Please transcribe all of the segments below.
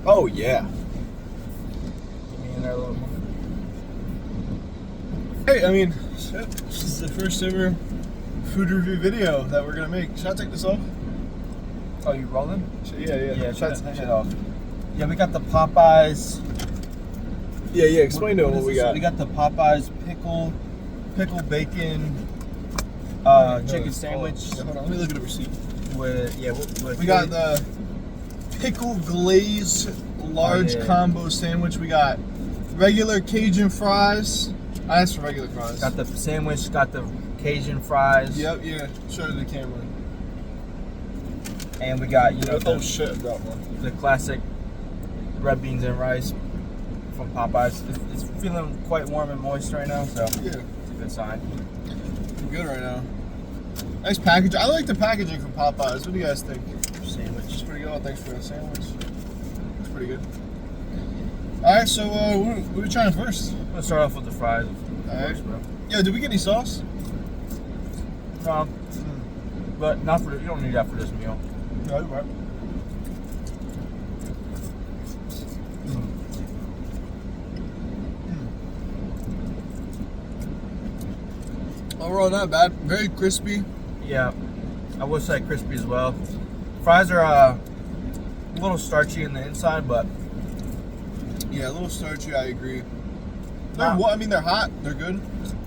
Oh, yeah. Get me in there a little more. Hey, I mean, shit, this is the first ever food review video that we're gonna make. Should I take this off? Oh, you rolling? Yeah. Yeah, Should take it off. Yeah, we got the Popeyes. Yeah. Explain to them what we got. We got the Popeyes pickle bacon chicken sandwich. Yeah, hold on, let me look at the receipt. We got the Pickle Glaze large combo sandwich. We got regular Cajun fries. I asked for regular fries. Got the sandwich, got the Cajun fries. Yep, yeah. Show it to the camera. And we got, Oh shit, I got one. the classic red beans and rice from Popeyes. It's feeling quite warm and moist right now, so Yeah. it's a good sign. I'm good right now. Nice package. I like the packaging from Popeyes. What do you guys think? Sandwich. It's pretty good. Oh, thanks for the sandwich. It's pretty good. Alright, so what are we trying first? Let's start off with the fries. Alright. Yeah, did we get any sauce? No, but not for you don't need that for this meal. No, you're right. Overall, not bad. Very crispy. Yeah, I would say crispy as well. Fries are a little starchy in the inside, but Yeah, a little starchy. I agree. Nah. I mean, they're hot. They're good.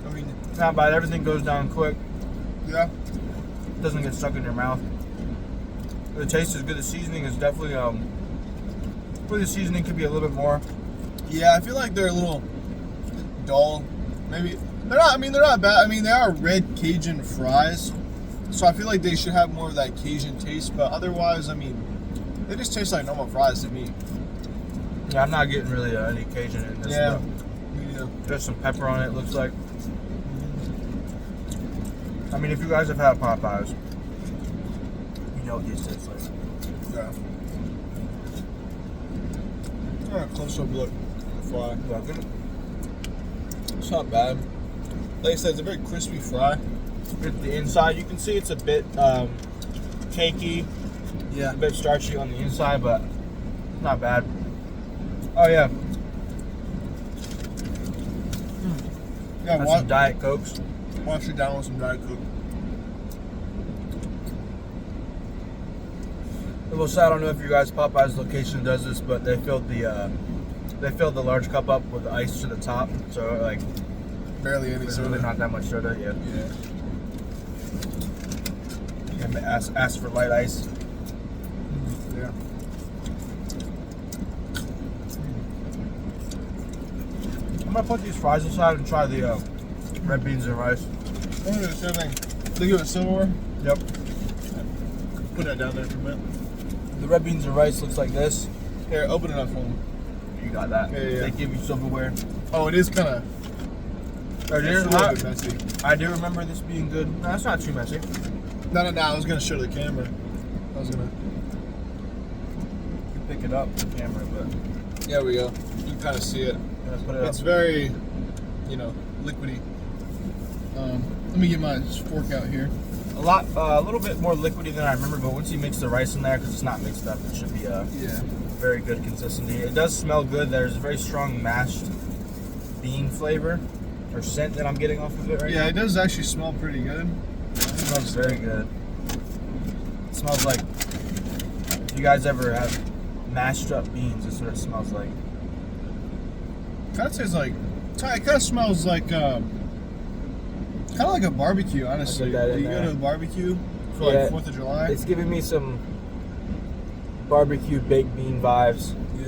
I mean, it's not bad. Everything goes down quick. yeah. Doesn't get stuck in your mouth. The taste is good. The seasoning is definitely the seasoning could be a little bit more. Yeah, I feel like they're a little dull. Maybe they're not. I mean, they're not bad. I mean, they are red Cajun fries, so I feel like they should have more of that Cajun taste. But otherwise, I mean, they just taste like normal fries to me. Yeah, I'm not getting really any Cajun in this. Yeah. But there's some pepper on it. Looks like. I mean, if you guys have had Popeyes, you know what this tastes like. Yeah. All right, close up look at the fry. Yeah, good. It's not bad. Like I said, it's a very crispy fry. The inside, you can see it's a bit cakey, Yeah. a bit starchy on the inside, but not bad. Oh yeah, Yeah. got some Diet Cokes. Wash it down with some Diet Coke. Well, so I don't know if you guys Popeyes location does this, but they filled the large cup up with ice to the top, so like Barely any there's soda. really not that much soda. Yeah. Yeah. And ask for light ice. Yeah. I'm gonna put these fries aside and try the red beans and rice. I'm gonna do the same thing. They give it silverware. Yep. Put that down there for a minute. The red beans and rice looks like this. Here, open it up for them. You got that. Yeah. They give you silverware. Oh, it is kind of. It is a little hot. bit messy. I do remember this being good. No, it's not too messy. No. I was gonna show the camera. I was gonna. You can pick it up with the camera, but There we go. You can kind of see it. let's put it It's up. very, liquidy. Let me get my fork out here. A little bit more liquidy than I remember, but once you mix the rice in there, because it's not mixed up, it should be Yeah. very good consistency. It does smell good. There's a very strong mashed bean flavor or scent that I'm getting off of it right now. Yeah, it does actually smell pretty good. It smells very good. It smells like, if you guys ever have mashed up beans, that's what it smells like. Kind of tastes like. It kind of smells like. Kind of like a barbecue, honestly. that in Do you there. go to a barbecue for Yeah. like 4th of July? It's giving me some barbecue baked bean vibes. Yeah.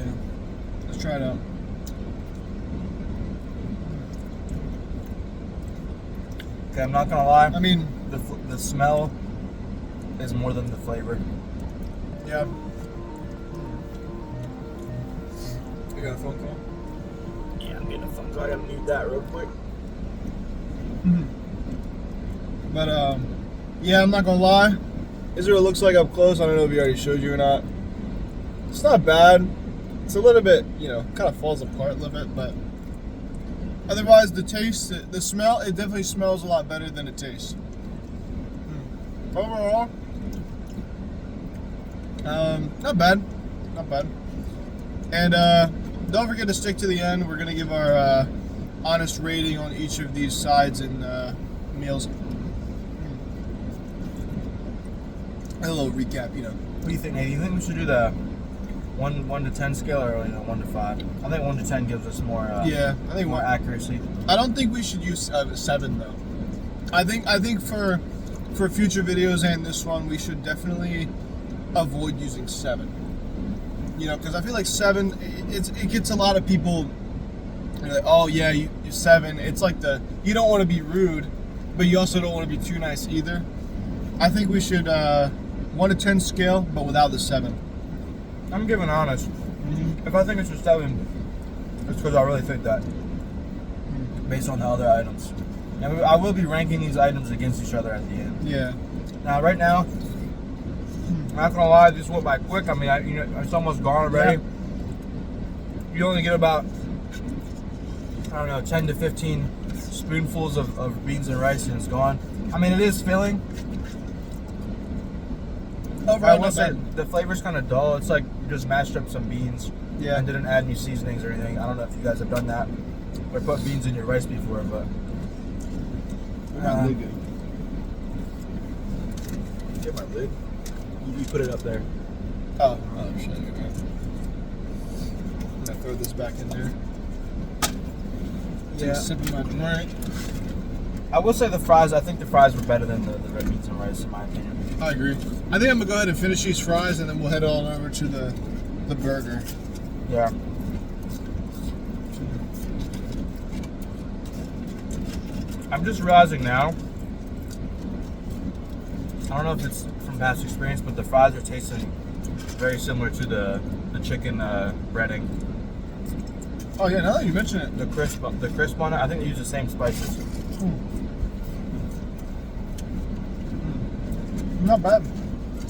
Let's try it out. Okay, I'm not gonna lie. I mean, The smell is more than the flavor. yeah. You got a phone call? Yeah, I'm getting a phone call. I gotta mute that real quick. But yeah, I'm not gonna lie. This is what it looks like up close. I don't know if he already showed you or not. It's not bad. It's a little bit, kind of falls apart a little bit, but otherwise the taste, the smell, it definitely smells a lot better than it tastes. Overall, not bad. Not bad. And don't forget to stick to the end. We're gonna give our honest rating on each of these sides and meals. A little recap, you know. What do you think, Nate? You think we should do the 1 to 10 scale or 1 to 5? I think 1 to 10 gives us more. Yeah, I think more accuracy. I don't think we should use 7 though. I think for future videos and this one, we should definitely avoid using 7. You know, because I feel like 7, it gets a lot of people. You're like, oh yeah, you 7. It's like you don't want to be rude, but you also don't want to be too nice either. I think we should 1 to 10 scale, but without the 7. I'm giving honest. If I think it's a 7, it's because I really think that, based on the other items. And I will be ranking these items against each other at the end. Yeah. Now, right now, I'm not gonna lie, this went by quick. I mean, it's almost gone already. Yeah. You only get about, I don't know, 10 to 15 spoonfuls of beans and rice, and it's gone. I mean, it is filling. I will say the flavor's kind of dull. It's like you just mashed up some beans, and didn't add any seasonings or anything. I don't know if you guys have done that or put beans in your rice before, but really good. Get my lid. You put it up there. Oh shit! I'm gonna throw this back in there. Take a sip of my drink. I will say the fries. I think the fries were better than the red beans and rice, in my opinion. I agree. I think I'm gonna go ahead and finish these fries, and then we'll head on over to the burger. Yeah. I'm just realizing now. I don't know if it's from past experience, but the fries are tasting very similar to the chicken breading. Oh yeah, now that you mention it, the crisp on it. I think they use the same spices. Not bad.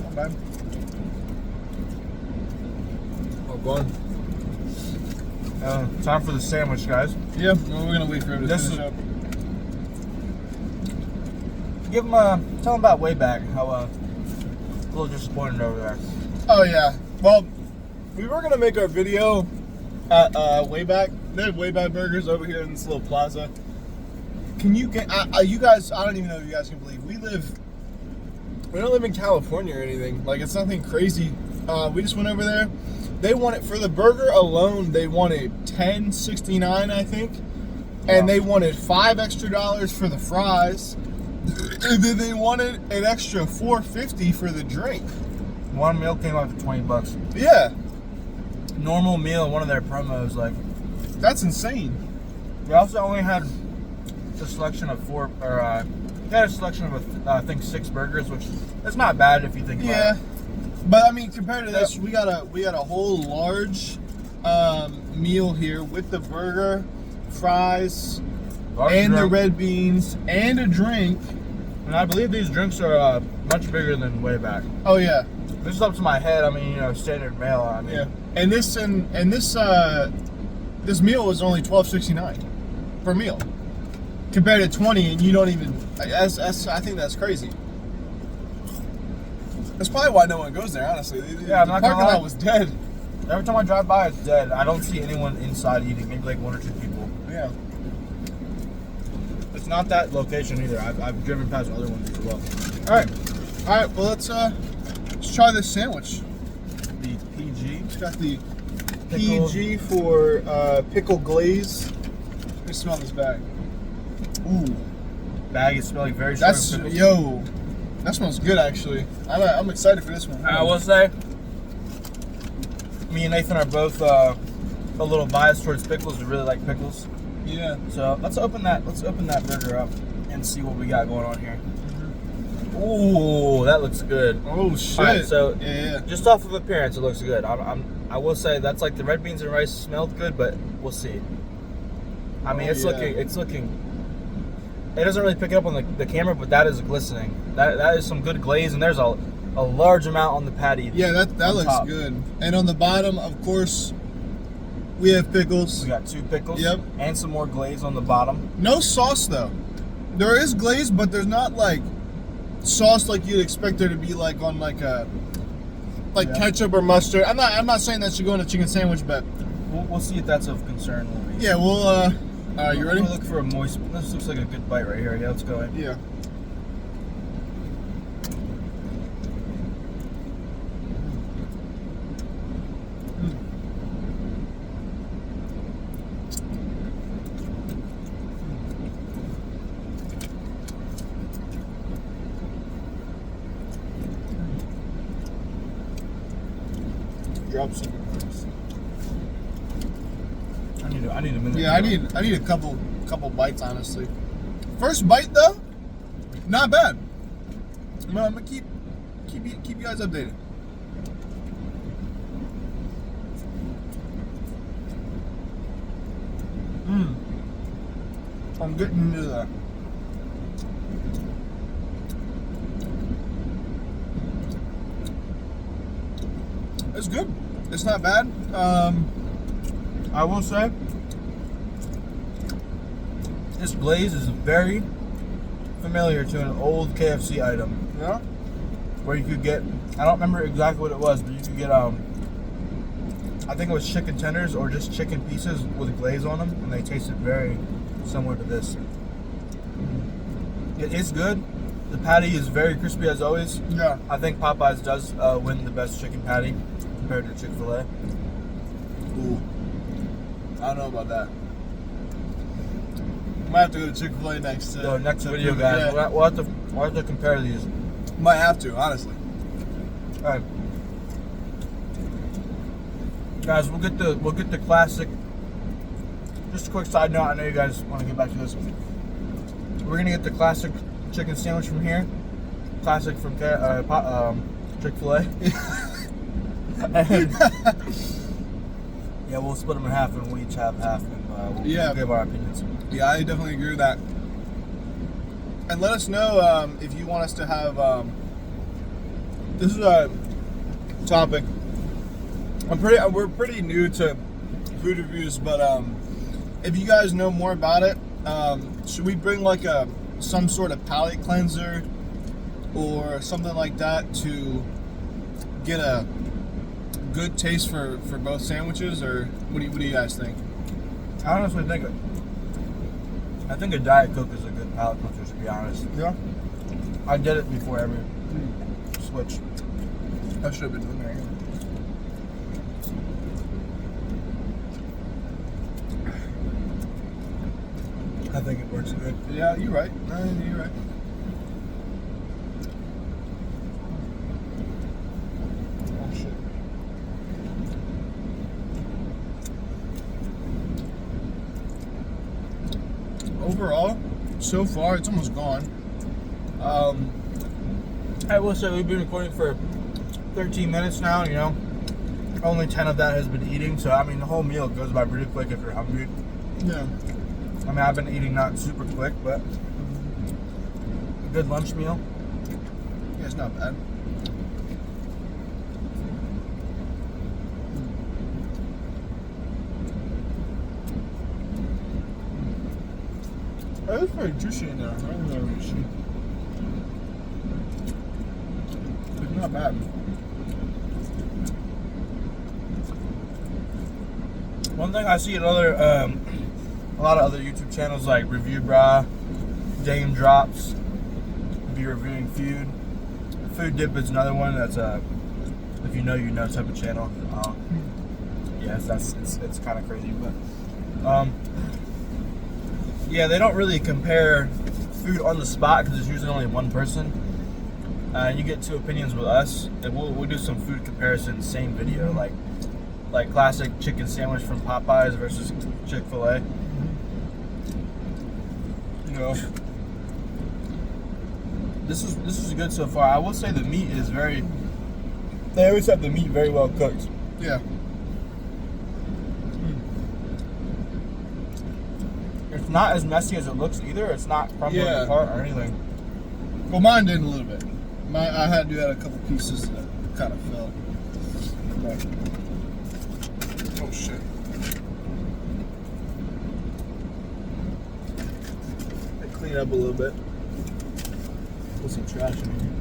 Not bad. Oh, God. Time for the sandwich, guys. Yeah, well, we're gonna wait for him to finish up. Give him tell him about Wayback. How a little disappointed over there. Oh yeah. Well, we were gonna make our video at Wayback. They have Wayback burgers over here in this little plaza. Can you get you guys? I don't even know if you guys can believe we don't live in California or anything. Like, it's nothing crazy. We just went over there. They wanted, for the burger alone, they wanted $10.69, I think. And they wanted $5 extra for the fries. And then they wanted an extra $4.50 for the drink. One meal came out to $20. Yeah. Normal meal, one of their promos, like. That's insane. We also only had a selection of we had a selection of, I think, 6 burgers, which is not bad if you think about it. Yeah, but I mean, compared to this, we got a whole large meal here with the burger, fries, and the red beans, and a drink. And I believe these drinks are much bigger than Wayback. Oh yeah. This is up to my head. I mean, standard meal. I mean, yeah. And this meal was only $12.69 per meal. Compared to 20, and you don't even. I think that's crazy. That's probably why no one goes there, honestly. Yeah, the parking lot was dead. Every time I drive by, it's dead. I don't see anyone inside eating. Maybe like 1 or 2 people. Yeah. It's not that location either. I've driven past other ones as well. All right. Well, let's try this sandwich. The PG. It's got the PG for Pickle Glaze. Let me smell this bag. Ooh, bag is smelling very strong. That smells good actually. I'm excited for this one. I will say, me and Nathan are both a little biased towards pickles. We really like pickles. Yeah. So let's open that burger up and see what we got going on here. Ooh, that looks good. Oh shit. All right, so yeah. Just off of appearance, it looks good. I will say that's like the red beans and rice smelled good, but we'll see. I mean, it's looking. It doesn't really pick it up on the camera, but that is glistening. That is some good glaze, and there's a large amount on the patty. Yeah, that looks top. Good. And on the bottom, of course, we have pickles. We got 2 pickles. Yep. And some more glaze on the bottom. No sauce though. There is glaze, but there's not like sauce like you'd expect there to be, like on like like Yeah. ketchup or mustard. I'm not saying that should go in a chicken sandwich, but We'll see if that's of concern. yeah, we'll. You ready? We'll look for a moist. This looks like a good bite right here. Yeah, let's go in. Yeah. Drop some. I need a minute. Yeah, I need a couple bites, honestly. First bite though, not bad. I'm gonna keep you guys updated. I'm getting into that. It's good. It's not bad. I will say This glaze is very familiar to an old KFC item yeah. where you could get. I don't remember exactly what it was, but you could get I think it was chicken tenders or just chicken pieces with glaze on them, and they tasted very similar to this. It is good. The patty is very crispy as always. Yeah. I think Popeyes does win the best chicken patty compared to Chick-fil-A. Ooh. I don't know about that. Might have to go to Chick-fil-A next. So next to video, prove it, guys, yeah. we'll have to compare these. Might have to, honestly. All right, guys, we'll get the classic. Just a quick side note. I know you guys want to get back to this. We're gonna get the classic chicken sandwich from here. Classic from Chick-fil-A. And, yeah, we'll split them in half, and we'll each have half, and we'll give our opinions. Yeah, I definitely agree with that. And let us know if you want us to have. This is a topic. We're pretty new to food reviews, but if you guys know more about it, should we bring like some sort of palate cleanser or something like that to get a good taste for both sandwiches, or what do you guys think? I honestly think I think a Diet Coke is a good palate cleanser, to be honest. Yeah, I did it before every switch. I should have been doing that. I think it works good. Yeah, you're right. You're right. Oh shit. Overall, so far it's almost gone. I will say we've been recording for 13 minutes now. You know, only 10 of that has been eating. So I mean, the whole meal goes by pretty quick if you're hungry. Yeah. I mean, I've been eating not super quick, but a good lunch meal. Yeah, it's not bad. Oh, it's pretty juicy in there. I don't know what you see. It's not bad. One thing I see at a lot of other YouTube channels like Review Bra, Dame Drops, be reviewing food. Food Dip is another one that's if you know type of channel. Yes, it's kind of crazy, but yeah, they don't really compare food on the spot because it's usually only one person. You get two opinions with us, and we'll do some food comparison, same video, like classic chicken sandwich from Popeyes versus Chick-fil-A. You know, this is good so far. I will say the meat is very. They always have the meat very well cooked. Yeah. It's not as messy as it looks either. It's not crumbling apart or anything. Well, mine did a little bit. I had to add a couple pieces that kind of fell. But, oh shit. I clean up a little bit. Put some trash in here.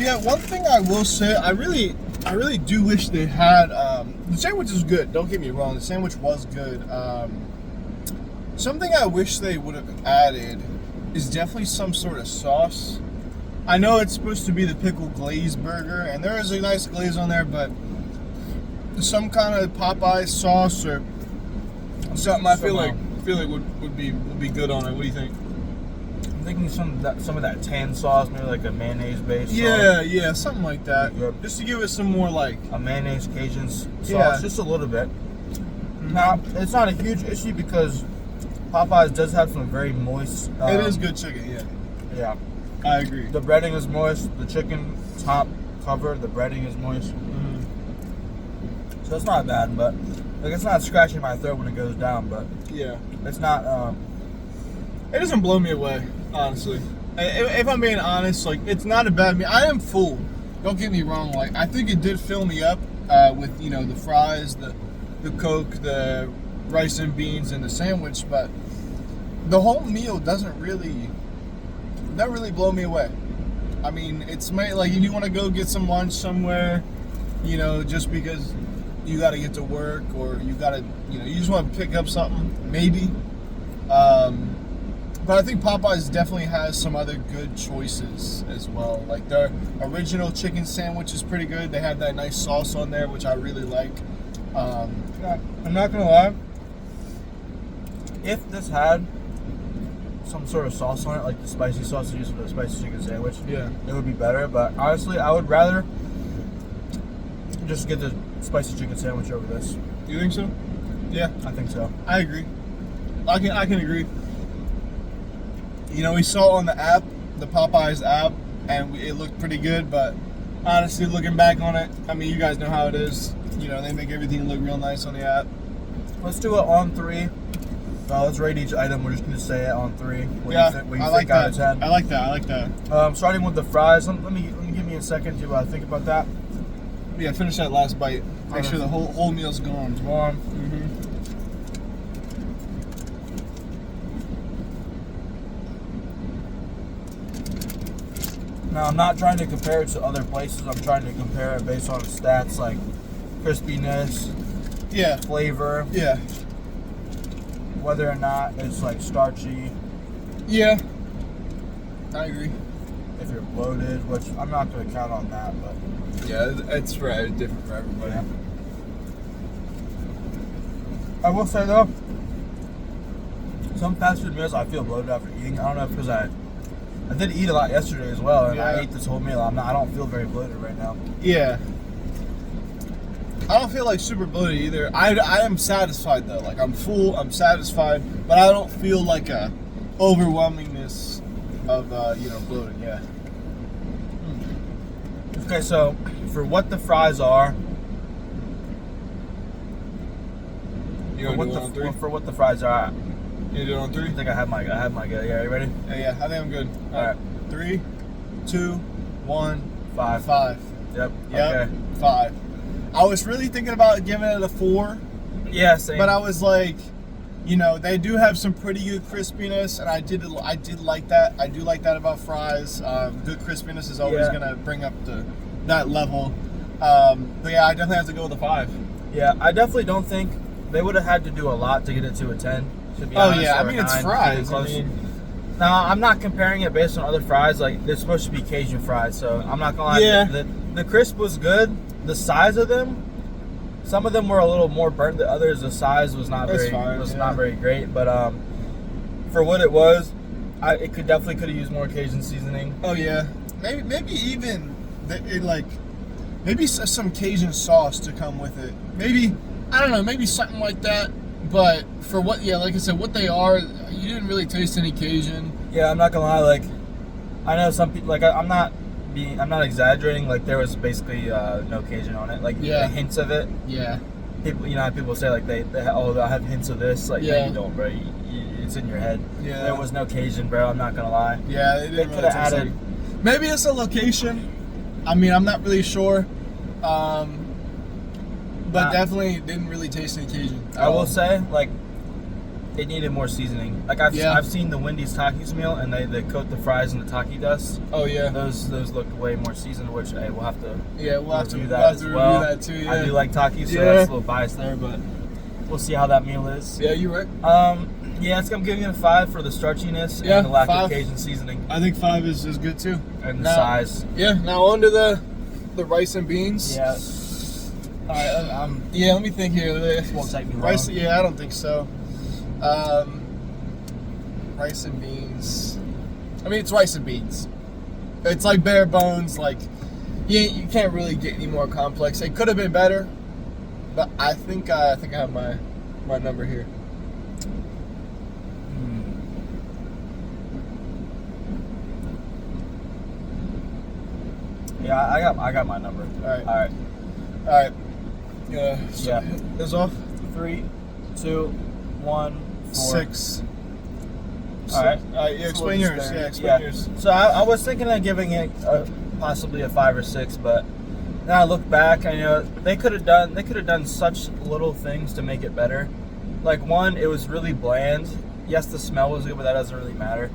Yeah, one thing I will say, I really do wish they had. The sandwich is good. Don't get me wrong. The sandwich was good. Something I wish they would have added is definitely some sort of sauce. I know it's supposed to be the Pickle Glaze burger, and there is a nice glaze on there, but some kind of Popeye sauce or something I feel like would be good on it. What do you think? I'm thinking some of that tan sauce, maybe like a mayonnaise based. Yeah, something like that. Yep. Just to give it some more like A mayonnaise Cajun sauce, Yeah. just a little bit. Now, it's not a huge issue because Popeyes does have some very moist. it is good chicken. Yeah, Yeah. I agree. The breading is moist. The chicken top cover, the breading is moist. So it's not bad, but like it's not scratching my throat when it goes down. But Yeah, it's not. it doesn't blow me away, honestly. If I'm being honest, like it's not a bad meal. I am full. Don't get me wrong. Like I think it did fill me up with the fries, the Coke, the rice and beans, and the sandwich. But the whole meal doesn't really blow me away. I mean, it's like if you want to go get some lunch somewhere, just because you got to get to work or you got to, you just want to pick up something, maybe. But I think Popeyes definitely has some other good choices as well. Like their original chicken sandwich is pretty good. They have that nice sauce on there, which I really like. I'm not gonna lie. If this had some sort of sauce on it, like the spicy sauce used for the spicy chicken sandwich, Yeah. it would be better. But honestly, I would rather just get the spicy chicken sandwich over this. You think so? Yeah, I think so. I agree. I can agree. We saw on the app, the Popeyes app, and it looked pretty good. But honestly, looking back on it, I mean, you guys know how it is. They make everything look real nice on the app. Let's do it on 3. Let's rate each item. We're just gonna say it on 3. What do you I like think out of that. 10? I like that. Starting with the fries. Let me give me a second to think about that. Yeah, finish that last bite. Make sure the whole meal's gone. It's warm. Now, I'm not trying to compare it to other places. I'm trying to compare it based on stats like crispiness, Yeah, flavor, yeah, whether or not it's like starchy, yeah. I agree. if you're bloated, which I'm not going to count on that, but Yeah, it's different for everybody. yeah. I will say though, some fast food meals I feel bloated after eating. I don't know if because I did eat a lot yesterday as well, and I Yeah. ate this whole meal. I don't feel very bloated right now. Yeah. I don't feel like super bloated either. I am satisfied though. Like I'm full, I'm satisfied, but I don't feel like a overwhelmingness of bloating. Yeah. Okay, so for what the fries are, You want to do it on 3? for what the fries are, You do it on 3? I think I have my good. Yeah, you ready? Yeah, I think I'm good. All right. 3, 2, 1, 5. 5. Yep. Yep. Okay. 5. I was really thinking about giving it a 4, Yeah, same. but I was like, they do have some pretty good crispiness, and I did like that. I do like that about fries. Good crispiness is always Yeah. gonna bring up that level. But yeah, I definitely have to go with a 5. Yeah, I definitely don't think they would have had to do a lot to get it to a 10. To be Oh honest, yeah, I or a mean it's 9, fries. I close. mean, Now, I'm not comparing it based on other fries. Like, they're supposed to be Cajun fries, so I'm not gonna lie. Yeah. The crisp was good. The size of them, some of them were a little more burnt than others. The size was not That's very fine, yeah. not very great. But for what it was, it could have used more Cajun seasoning. oh yeah, maybe even maybe some Cajun sauce to come with it. Maybe I don't know, maybe something like that. But for what, like I said, what they are, you didn't really taste any Cajun. Yeah, I'm not gonna lie. Like, I know some people. Like, I'm not exaggerating. Like, there was basically no Cajun on it. Like, Yeah. the hints of it. Yeah. People, how people say like they I have hints of this. Like, Yeah. no, you don't, bro. It's in your head. Yeah. There was no Cajun, bro. I'm not gonna lie. Yeah, they They didn't could really have taste added. like. Maybe it's a location. I mean, I'm not really sure. But Nah. definitely didn't really taste any Cajun. I will say, like, it needed more seasoning. Like I've seen the Wendy's Takis meal, and they coat the fries in the Taki dust. Oh yeah. Those look way more seasoned, which hey, we'll have to we'll have to review that as well. Review that too. Yeah. I do like Takis, so that's a little bias there, but we'll see how that meal is. Yeah, you're right. Yeah, I'm giving it a 5 for the starchiness and the lack of Cajun seasoning. I think 5 is good too. And the size. Yeah. Now on to the rice and beans. Yeah. All right. Yeah. Let me think here. This won't take me long. Rice. Yeah, I don't think so. Rice and beans. I mean, it's rice and beans. It's like bare bones. Like, you can't really get any more complex. It could have been better, but I think I have my number here. Yeah, I got my number. All right. Yeah. This off. 3, 2, 1, 4. 6. All right. Yeah, explain yours. Yeah, explain yours. So I was thinking of giving it possibly a 5 or 6, but now I look back, I know they could have done such little things to make it better. Like, one, it was really bland. Yes, the smell was good, but that doesn't really matter.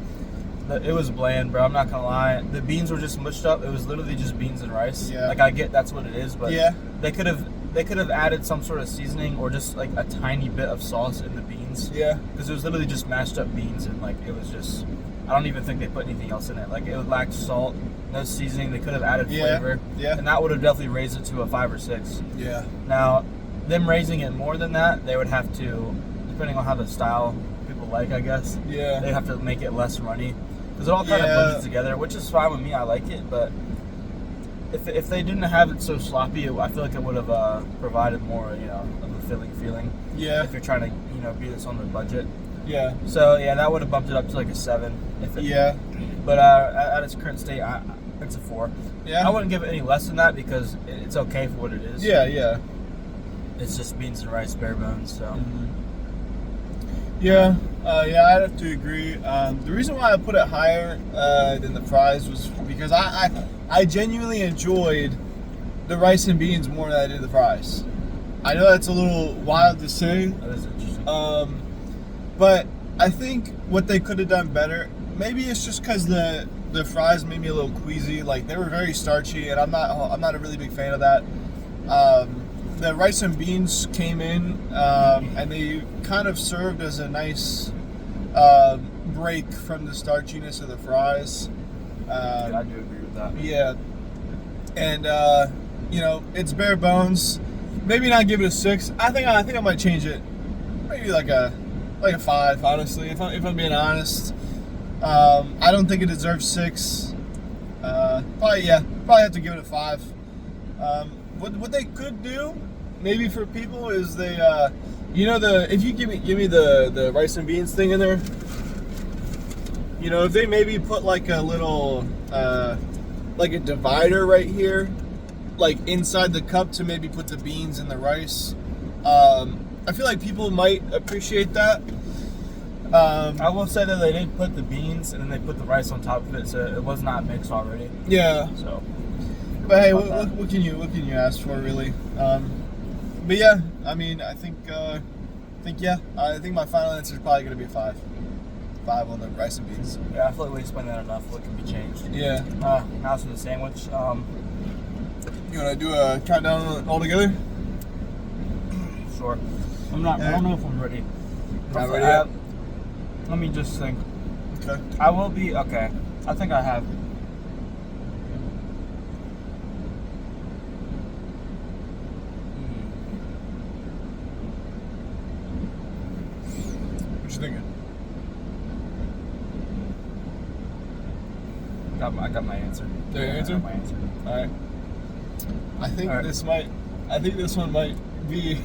It was bland, bro. I'm not gonna lie. The beans were just mushed up. It was literally just beans and rice. Yeah. Like, I get that's what it is, but yeah, they could have added some sort of seasoning or just like a tiny bit of sauce in the beans. Yeah. Because it was literally just mashed up beans, and like it was just, I don't even think they put anything else in it. Like, it lacked salt, no seasoning. They could have added flavor. Yeah. And that would have definitely raised it to a 5 or 6. Yeah. Now, them raising it more than that, they would have to, depending on how the style people like, I guess. Yeah. They'd have to make it less runny. Because it all kind of blends together, which is fine with me. I like it, but if they didn't have it so sloppy, I feel like it would have provided more, of a filling feeling. Yeah. If you're trying to, be this on the budget. Yeah. So yeah, that would have bumped it up to like a 7. But at its current state, it's a 4. Yeah. I wouldn't give it any less than that because it's okay for what it is. Yeah. It's just beans and rice, bare bones. So. Mm-hmm. Yeah, I'd have to agree. The reason why I put it higher than the fries was because I genuinely enjoyed the rice and beans more than I did the fries. I know that's a little wild to say. That is interesting. But I think what they could have done better, maybe it's just because the fries made me a little queasy. Like, they were very starchy, and I'm not a really big fan of that. The rice and beans came in, and they kind of served as a nice break from the starchiness of the fries. I do agree with that. Yeah, and it's bare bones. Maybe not give it a 6. I think I might change it. Maybe like a 5. Honestly, if I'm being honest, I don't think it deserves 6. Probably have to give it a 5. What they could do, maybe for people, is they, if you give me the rice and beans thing in there, if they maybe put like a little, like a divider right here, like inside the cup to maybe put the beans and the rice, I feel like people might appreciate that. I will say that they did put the beans and then they put the rice on top of it, so it was not mixed already. Yeah. So. But hey, what can you ask for, really? But yeah, I mean, I think my final answer is probably going to be a 5. 5 on the rice and beans. Yeah, I feel like we explained that enough. What can be changed? Yeah. Now for the sandwich. You want to do a countdown all together? Sure. I don't know if I'm ready. Not ready yet? Let me just think. Okay. I will be. Okay. I think I have. What you thinking? I got my answer. Your answer? I got my answer. All right. I think this one might be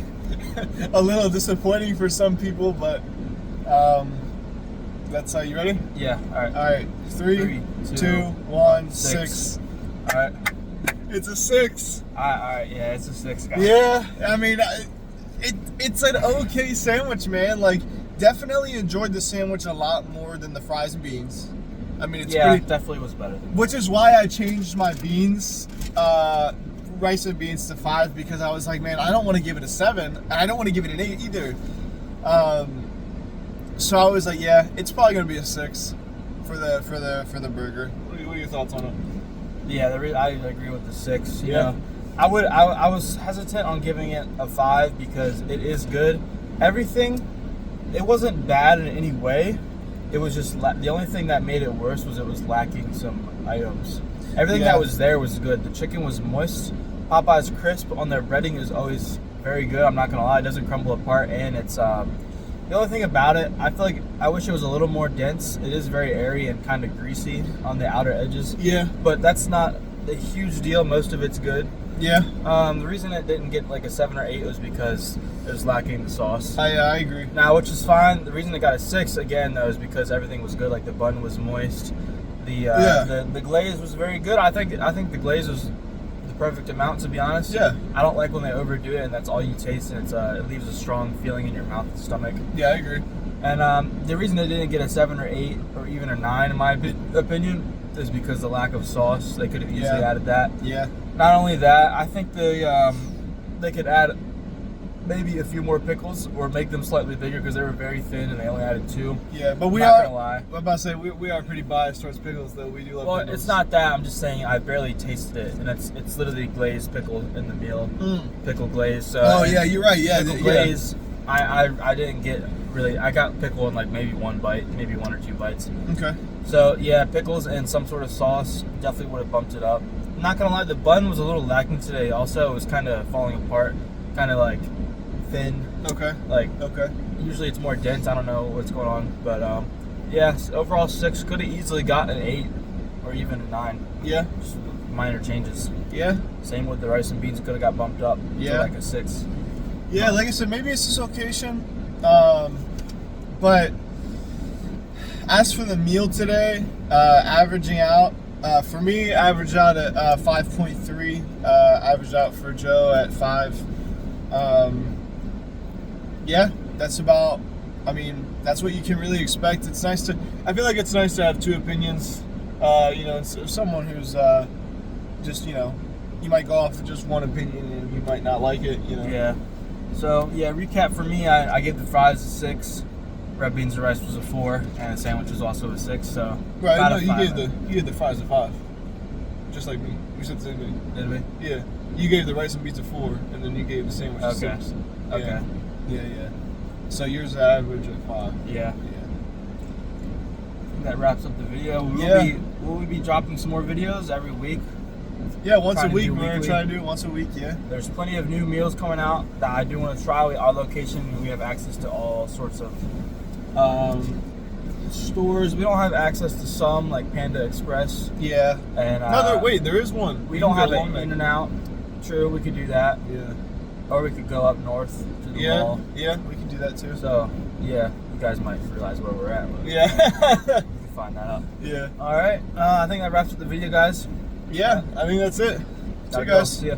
a little disappointing for some people, but that's how you ready? Yeah. All right. All right. 3, 2, 1, 6. All right. It's a 6. All right. Yeah, it's a 6, guys. Yeah. I mean, it's an okay sandwich, man. Like, definitely enjoyed the sandwich a lot more than the fries and beans. I mean, it definitely was better. Which is why I changed my beans, rice and beans to 5, because I was like, man, I don't want to give it a 7, and I don't want to give it an 8 either. So I was like, yeah, it's probably gonna be a 6 for the burger. What are your thoughts on it? Yeah, I agree with the 6. You Yeah. know, I was hesitant on giving it a 5 because it is good. Everything, it wasn't bad in any way. It was just the only thing that made it worse was it was lacking some items. Everything that was there was good. The chicken was moist. Popeye's crisp on their breading is always very good. I'm not gonna lie, it doesn't crumble apart, and it's the only thing about it, I feel like I wish it was a little more dense. It is very airy and kind of greasy on the outer edges. Yeah. But that's not a huge deal. Most of it's good. Yeah. The reason it didn't get like a 7 or 8 was because it was lacking the sauce. I agree. Now, which is fine. The reason it got a 6 again though is because everything was good. Like the bun was moist. The glaze was very good. I think the glaze was the perfect amount, to be honest. Yeah. I don't like when they overdo it and that's all you taste, and it leaves a strong feeling in your mouth and stomach. Yeah, I agree. And the reason it didn't get a 7 or 8 or even a 9 in my opinion is because the lack of sauce. They could have easily added that. Yeah. Not only that, I think they could add maybe a few more pickles or make them slightly bigger because they were very thin and they only added 2. Yeah, but I'm not gonna lie. I'm about to say we are pretty biased towards pickles, though. We do love Well, pickles. it's not that. I'm just saying I barely tasted it, and it's literally glazed pickle in the meal. Pickle glaze. So Oh yeah, you're right. Yeah, pickle glaze. I didn't get really. I got pickle in like maybe 1 bite, maybe 1 or 2 bites. Okay. So yeah, pickles and some sort of sauce definitely would have bumped it up. I'm not gonna lie, the bun was a little lacking today. Also, it was kind of falling apart, kind of like thin. Okay. Like Okay. usually it's more dense. I don't know what's going on, but yeah. Overall 6 could have easily got an 8 or even a 9. Yeah. Just minor changes. Yeah. Same with the rice and beans. Could have got bumped up Yeah. to like a 6. Yeah, like I said, maybe it's this occasion. But as for the meal today, averaging out, for me, average out at 5.3. Average out for Joe at 5. Yeah, that's about. I mean, that's what you can really expect. It's nice to. I feel like it's nice to have 2 opinions. Someone who's just you might go off with just one opinion and you might not like it. Yeah. So yeah, recap for me. I gave the fries a 6. Red beans and rice was a 4, and the sandwich was also a 6. So Right, about no, a you 5. gave the fries a 5, just like me. We said the same thing. Did we? Yeah, you gave the rice and beans a 4, and then you gave the sandwich a 6. Okay. Yeah. So yours average at 5. Yeah. Yeah. I think that wraps up the video. Will we be dropping some more videos every week? Yeah, once a Trying to week. do We're gonna weekly. try to do it once a week. Yeah. There's plenty of new meals coming out that I do want to try. Our location, we have access to all sorts of stores. We don't have access to some, like Panda Express. Yeah. And Wait, there is one. we You don't can have go an along there. In-N-Out. True, we could do that. Yeah. Or we could go up north to the Yeah. mall. Yeah, we can do that too. So, yeah, you guys might realize where we're at. But Yeah. you can find that out. Yeah. All right. I think that wraps up the video, guys. Yeah. I think that's it. See Gotta you go. guys. See ya.